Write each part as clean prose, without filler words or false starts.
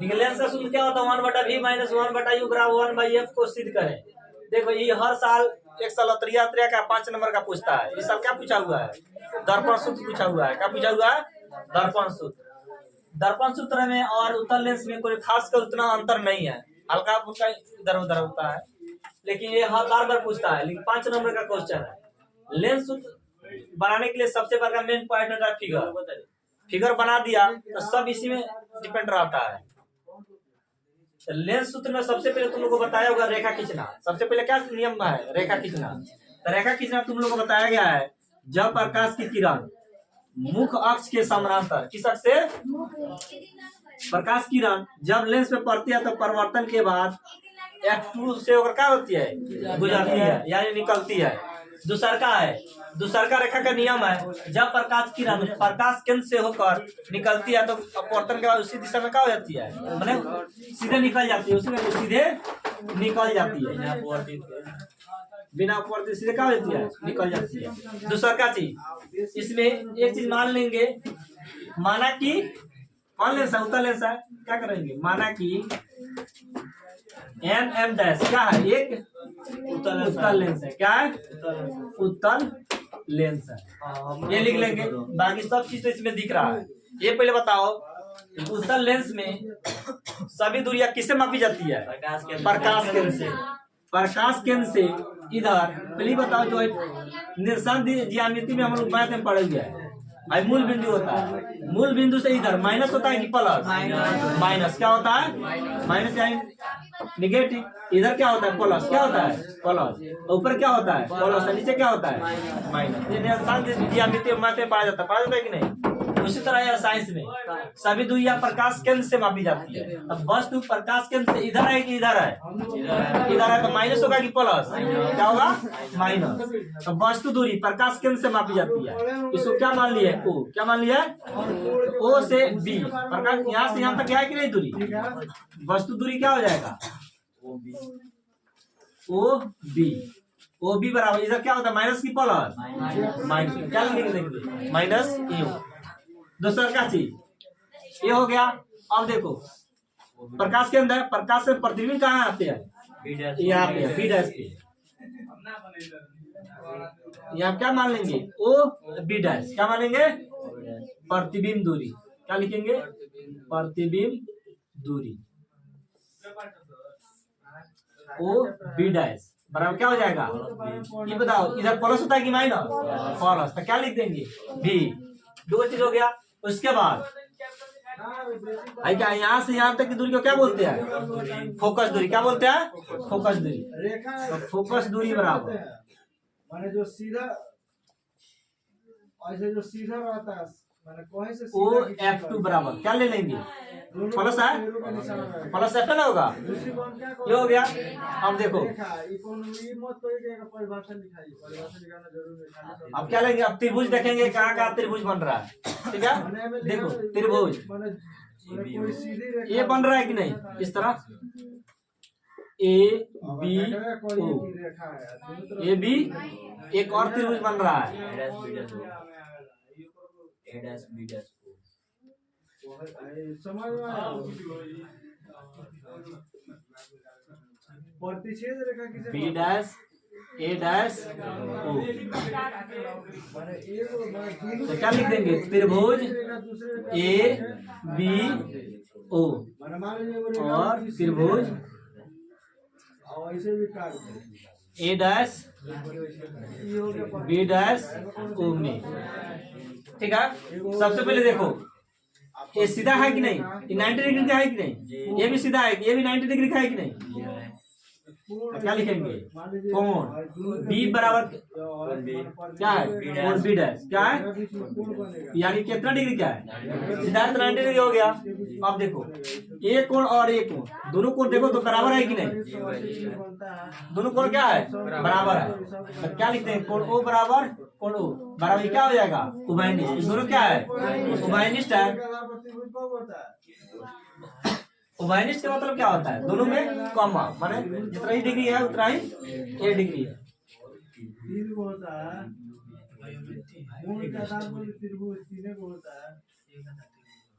Lens का सूत्र क्या होता है? 1/v माइनस 1/u बराबर 1/f को सिद्ध करें। देखो ये हर साल एक साल अतरिया का 5 नंबर का पूछता है। इस साल क्या पूछा हुआ है? दर्पण सूत्र पूछा हुआ है। क्या पूछा हुआ है? दर्पण सूत्र। दर्पण सूत्र में और उत्तल लेंस में कोई खास कर उतना अंतर नहीं है, हल्का फुल्का इधर उधर होता है, लेकिन ये हर बार पूछता है। लेकिन 5 नंबर का क्वेश्चन है। लेंस सूत्र बनाने के लिए सबसे बड़ा मेन पॉइंट होता है फिगर। फिगर बना दिया तो सब इसी में डिपेंड रहता है। तो लेंस सूत्र में सबसे पहले तुम लोग को बताया होगा रेखा खींचना। सबसे पहले क्या नियम है? रेखा खींचना। तो रेखा खींचना तुम लोग को बताया गया है, जब प्रकाश की किरण मुख्य अक्ष के समानांतर, किस अक्ष से? प्रकाश किरण जब लेंस पे पड़ती है तो परिवर्तन के बाद F2 से होकर क्या होती है? गुजरती है, यानी निकलती है। दूसरका रेखा का नियम है, जब प्रकाश किरण प्रकाश केंद्र से होकर निकलती है तो अपवर्तन के बाद उसी दिशा में क्या हो जाती है? मतलब सीधे निकल जाती है, उसी में सीधे निकल जाती है। बिना अपवर्तित सीधे क्या हो जाती है? निकल जाती है। दूसरका चीज, इसमें एक चीज मान लेंगे, माना कि कौन लेंस है? उत्तल लेंस है। क्या करेंगे? माना कि M डैश क्या है? एक उत्तल लेंस है। क्या है? उत्तल लेंस है। ये लिख लेंगे, बाकी सब चीज तो इसमें दिख रहा है। ये पहले बताओ, उत्तल लेंस में सभी दूरियां किससे मापी जाती है? प्रकाश केंद्र से। प्रकाश केंद्र से इधर पहले बताओ, जो निरसन ज्यामिति में हम लोग मैथ में पढ़े गए हैं, भाई मूल बिंदु होता है। मूल बिंदु से इधर माइनस होता है कि प्लस? माइनस। क्या होता है? माइनस यानी निगेटिव। इधर क्या होता है? प्लस। क्या होता है? प्लस। ऊपर क्या होता है? प्लस। नीचे क्या होता है? माइनस। ये निरसन ज्यामिति में मैथ में पाया जाता है कि नहीं? उसी तरह यार साइंस में सभी दूरियां प्रकाश केंद्र से मापी जाती है। अब वस्तु प्रकाश केंद्र से इधर है कि इधर है? इधर है तो माइनस होगा कि प्लस? क्या होगा? माइनस। तो वस्तु दूरी प्रकाश केंद्र से मापी जाती है। इसको क्या मान लिया? ओ। क्या मान लिया? ओ से बी। प्रकाश यहाँ से यहाँ तक है कि नहीं दूरी? वस्तु दूरी क्या हो जाएगा? O B. ओ बी बराबर इधर क्या होता है? माइनस की प्लस? माइनस। क्या लिखेंगे? माइनस ए। दूसरा क्या चीज? ये हो गया। अब देखो प्रकाश के अंदर प्रकाश से प्रतिबिंब कहाँ आते हैं? यहाँ पे बी डैश पे। यहाँ क्या मान लेंगे? O B dash. क्या मानेंगे? प्रतिबिंब दूरी। क्या लिखेंगे? प्रतिबिंब दूरी ओ बी डैश बराबर क्या हो जाएगा? ये बताओ, इधर प्लस होता है कि माइनस? प्लस। तो क्या लिख देंगे? बी। दो चीज हो गया। उसके बाद क्या यहाँ से यहाँ तक की दूरी को क्या बोलते हैं? फोकस दूरी। क्या बोलते हैं? फोकस दूरी। तो फोकस दूरी बराबर माने जो सीधा ऐसे जो सीधा रहता है, माने कोई से ओ F2 बराबर क्या ले लेंगे? प्लस है, प्लस F ना होगा। ये हो गया। अब देखो अब क्या लेंगे? अब त्रिभुज देखेंगे, कहाँ कहाँ त्रिभुज बन रहा है। ठीक है, देखो त्रिभुज ये बन रहा है कि नहीं? इस तरह A B O, A B एक और त्रिभुज बन रहा है। समझ प्रतिच्छेद रेखा किसे? बी डैश ए डैश ओ। तो क्या लिख देंगे? त्रिभुज ए बी ओ और त्रिभुज ए डैश बी डैश ओ में। ठीक है, सबसे पहले देखो ये सीधा है कि नहीं? ये 90 डिग्री का है कि नहीं? ये भी सीधा है, ये भी 90 डिग्री का है कि नहीं? क्या लिखेंगे? कोण बी बराबर क्या है? कोण बी डैश क्या है? यानी कितना डिग्री क्या है? सिद्धांत 90 डिग्री हो गया। अब देखो ये कोण और ये कोण, दोनों कोण देखो तो बराबर है कि नहीं? दोनों कोण क्या है? बराबर है। तो क्या लिखते हैं? कोण ओ बराबर कोण ओ बराबर क्या हो जाएगा? उभयनिष्ठ। दोनों क्या है? उभयनिष्ठ है। उभयनिष्ठ का मतलब क्या होता है? दोनों में कॉमा, माने जितना ही डिग्री है उतना ही ए डिग्री है।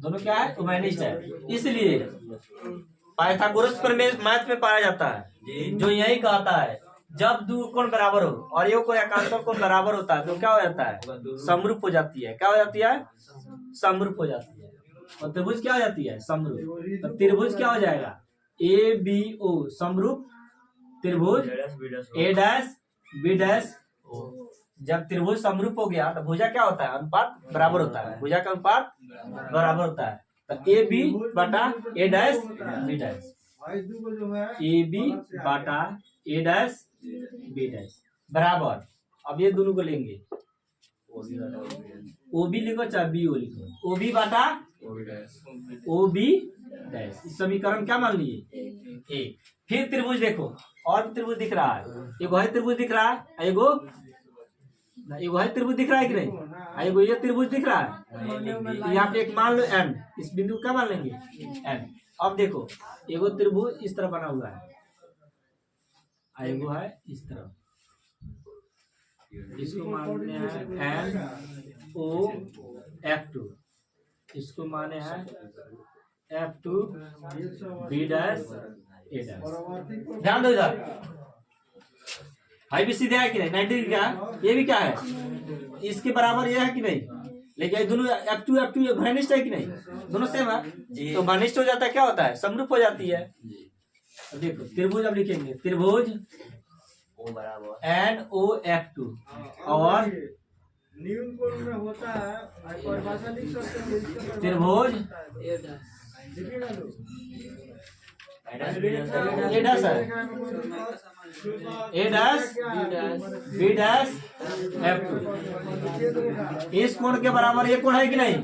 दोनों क्या है, उभयनिष्ठ है। इसलिए पाइथागोरस प्रमेय मैथ में पाया जाता है, जो यही कहता है जब दो कोण बराबर हो और एक कोण एकांतर कोण बराबर होता है तो क्या हो जाता है, समरूप हो जाती है। क्या हो जाती है, समरूप हो जाती है। और त्रिभुज क्या हो जाती है, समरूप। तो त्रिभुज क्या हो जाएगा, ए बी ओ समरूप त्रिभुज ए डैश बी डैश ओ। जब त्रिभुज समरूप हो गया तो भुजा क्या होता है, अनुपात बराबर होता है, भुजा का अनुपात बराबर होता है। तो ए बी बटा ए डैश बी डैश, भाई दो जो है ए बी बटा ए डैश बी डैश बराबर। अब ये दोनों को लेंगे, ओ बी लिखो चाहे बी ओ लिखो, ओ बी बटा ओ बी डैश। इस समीकरण क्या मान लिए, ए। फिर त्रिभुज देखो, और भी त्रिभुज दिख रहा है, एगो है त्रिभुज दिख रहा है, एगो है त्रिभुज दिख रहा है कि नहीं, एगो ये त्रिभुज दिख रहा है। यहाँ पे एक मान लो एन, इस बिंदु क्या मान लेंगे, एन। अब देखो एगो त्रिभुज इस तरह बना हुआ है, एगो है इस तरह, इसको मानने हैं एन ओ F2, इसको माने हैं F2 बी डैश ए डैश। ध्यान दो इधर, हाई भी सीधे है कि नहीं, 90 डिग्री का है, ये भी क्या है, इसके बराबर ये है कि नहीं। लेकिन ये दोनों F2 घनिष्ठ है कि नहीं, दोनों सेम है, तो घनिष्ठ हो जाता है, क्या होता है, समरूप हो जाती है। देखो त्रिभुज अब लिखेंगे, त्रिभुज एन ओ F2 और न्यून कोण में होता है, परिभाषा लिख सकते हैं इसका त्रिभुज लिखिएगा लो। ए डैश है, ए डैश बी डैश F2। इस कोण के बराबर ये कोण है कि नहीं,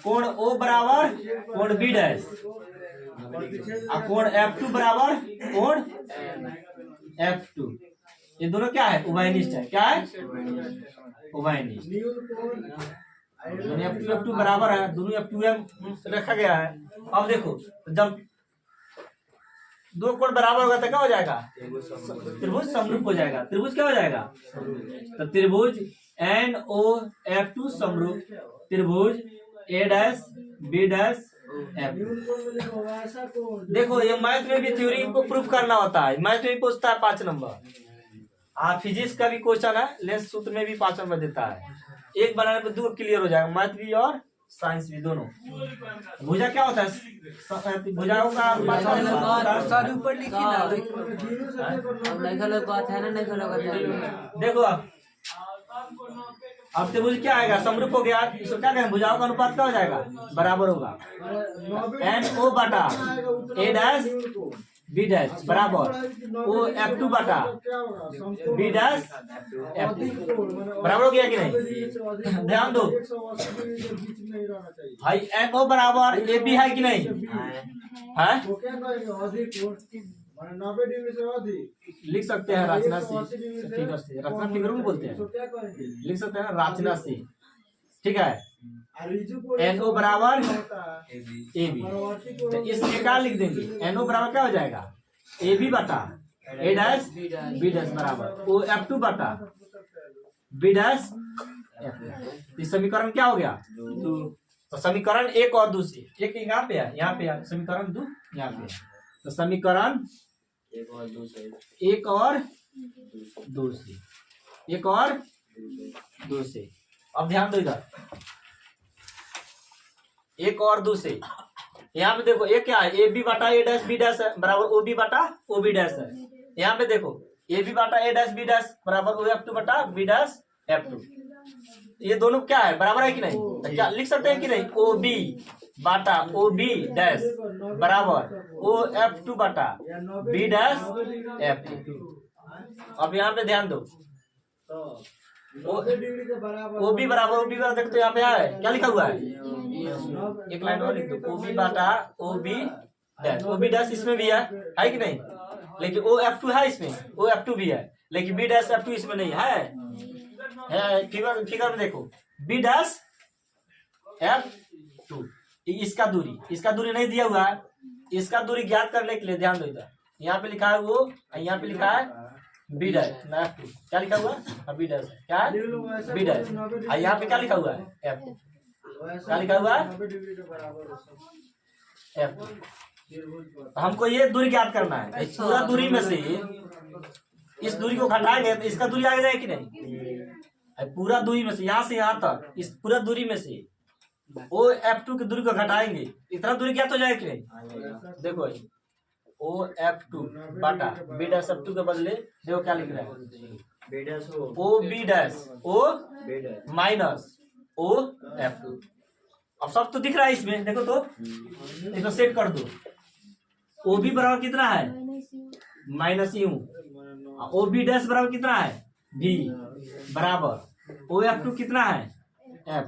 कोण O बराबर कोण बी डैश, और कोण F2 बराबर कोण F2। ये दोनों क्या है, उभयनिष्ठ है। क्या है, उभयनिष्ठ। दोनों F2 बराबर है, दोनों F2 रखा गया है। अब देखो जब दो कोण बराबर होगा तो क्या हो जाएगा, त्रिभुज समरूप हो जाएगा। त्रिभुज क्या हो जाएगा, तो त्रिभुज एन ओ F2 समरूप त्रिभुज ए डैश बी डैश F। देखो ये मैथ में भी थ्योरी को प्रूफ करना होता है, मैथ में भी पूछता है 5 नंबर, फिजिक्स का भी क्वेश्चन है, लेंस सूत्र में भी 5 नंबर देता है। एक बनाने पे 2 क्लियर हो जाएगा, मैथ भी और साइंस भी दोनों। भुजा क्या होता है, भुजाओं का ऊपर लिखी ना, देखो अब त्रिभुज क्या आएगा, समरूप हो गया, इसको क्या कहें, भुजाओं का अनुपात क्या हो जाएगा, बराबर होगा। एन ओ बटा ए डैश बी डैश बराबर ओ F2 बटा बी डैश F2 बराबर हो गया कि नहीं। ध्यान दो भाई, एन ओ बराबर ए बी है कि नहीं है, 90 डिग्री से अधिक लिख सकते हैं रचना से, फिगर से, रचना फिगर भी बोलते हैं, लिख सकते हैं रचना से, ठीक है। एन ओ बराबर ए बी, तो इसमें क्या लिख देंगे, एन ओ बराबर क्या हो जाएगा, ए बी बटा ए डैश बी डैश बराबर ओ F2 बटा बी डैश F। इस समीकरण क्या हो गया, तो समीकरण एक और दूसरी, एक यहाँ पे है, यहाँ पे है, समीकरण 2 यहाँ पे है, तो समीकरण एक और दूसरी, एक और दूसरी। अब ध्यान दो इधर, एक और दूसरी, यहाँ पे देखो एक क्या है, ए बी बटा ए डैश बी डैश है बराबर ओ बी बटा ओ बी डैश है। यहाँ पे देखो ए बी बटा ए डैश बी डैश बराबर ओ F2 बटा बी डैश F2। ये दोनों क्या है, बराबर है कि नहीं, तो क्या लिख सकते हैं कि नहीं, ओ बी बटा ओ बी डैश बराबर ओ F2 बटा बी डैश F2। अब यहाँ पे ध्यान दो, ओ बी बराबर ओ बी बराबर, देखो तो यहाँ पे है क्या लिखा हुआ है, एक लाइन और लिख दो, ओ बी बटा O B dash, O B dash इसमें भी है कि नहीं, लेकिन ओ F2 है इसमें, ओ F2 भी है, लेकिन बी डैश F2 इसमें नहीं है। फिगर में देखो बी डैश F2, इसका दूरी नहीं दिया हुआ है, इसका दूरी ज्ञात करने के लिए ध्यान दो इधर, यहाँ पे लिखा है वो, यहाँ पे लिखा है बी डैश F2, क्या लिखा हुआ है बी डैश, क्या है बी डैश, यहाँ पे क्या लिखा हुआ है F2। क्या लिखा हुआ है 90 डिग्री के बराबर है सब। एफ। त्रिभुज पर तो हमको ये दूरी ज्ञात करना है। इस पूरा दूरी में से इस दूरी को घटाएंगे तो इसका दूरी आगे जाएगी कि नहीं। पूरा दूरी में से यहाँ से यहाँ तक इस पूरा दूरी में से ओ F2 की दूरी को घटाएंगे, इतना दूरी ज्ञात हो जाएगा कि नहीं। देखो ओ F2 बाटा बी डैश F2 के बदले देखो क्या लिख रहा है O B dash O minus O F2। अब सब तो दिख रहा है इसमें, देखो तो इसको सेट कर दो। ओ बी बराबर कितना है minus U, O B dash बराबर कितना है बी बराबर ओ F2 कितना है एफ,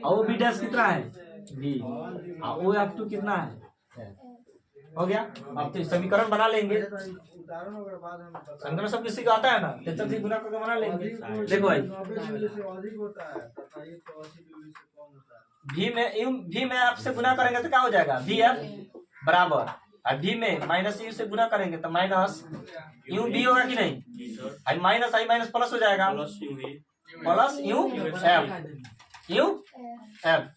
ओ बी डैश कितना है बी, ओ F2 कितना है F। हो गया। अब तो समीकरण बना लेंगे, उदाहरण अगर बाद में बता समीकरण सब किसी को आता है ना, टेंशन से गुना करके बना लेंगे। देखो भाई 90 डिग्री से अधिक होता है तथा ये 80 डिग्री से कम होता है। भी में एफ से गुना करेंगे तो क्या हो जाएगा बी एफ बराबर, और भी में माइनस यू से गुना करेंगे तो माइनस यू बी होगा कि नहीं। आई माइनस प्लस हो जाएगा प्लस यू एफ।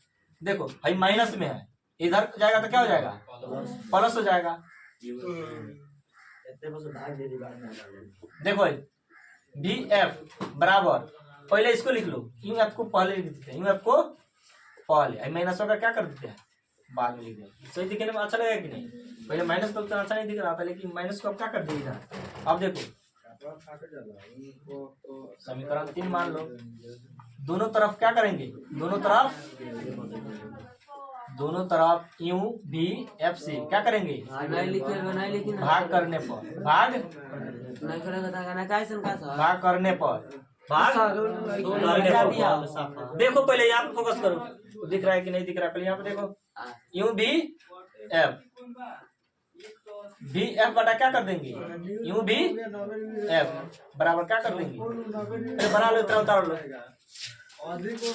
देखो भाई माइनस में है, इधर जाएगा तो क्या हो जाएगा प्लस हो जाएगा। देखो बी एफ बराबर, पहले इसको लिख लो, यू एफ को पहले लिख देते हैं, यू एफ को पहले माइनस का क्या कर देते हैं बाद में लिख देते। सही दिखने में अच्छा लगेगा कि नहीं। पहले माइनस तो अच्छा नहीं दिख रहा था, लेकिन माइनस को अब क्या कर दिया। अब देखो समीकरण 3 मान लो, दोनों तरफ क्या करेंगे, दोनों तरफ यू भी एफ से क्या करेंगे भाग करने पर, भाग करने पर देखो पहले यहाँ पे फोकस करो, दिख रहा है कि नहीं दिख रहा है। पहले यहाँ पे देखो यू भी एफ बटा क्या कर देंगे यू भी एफ बराबर क्या कर देंगे, बना लो इतना उतार लो। अधिक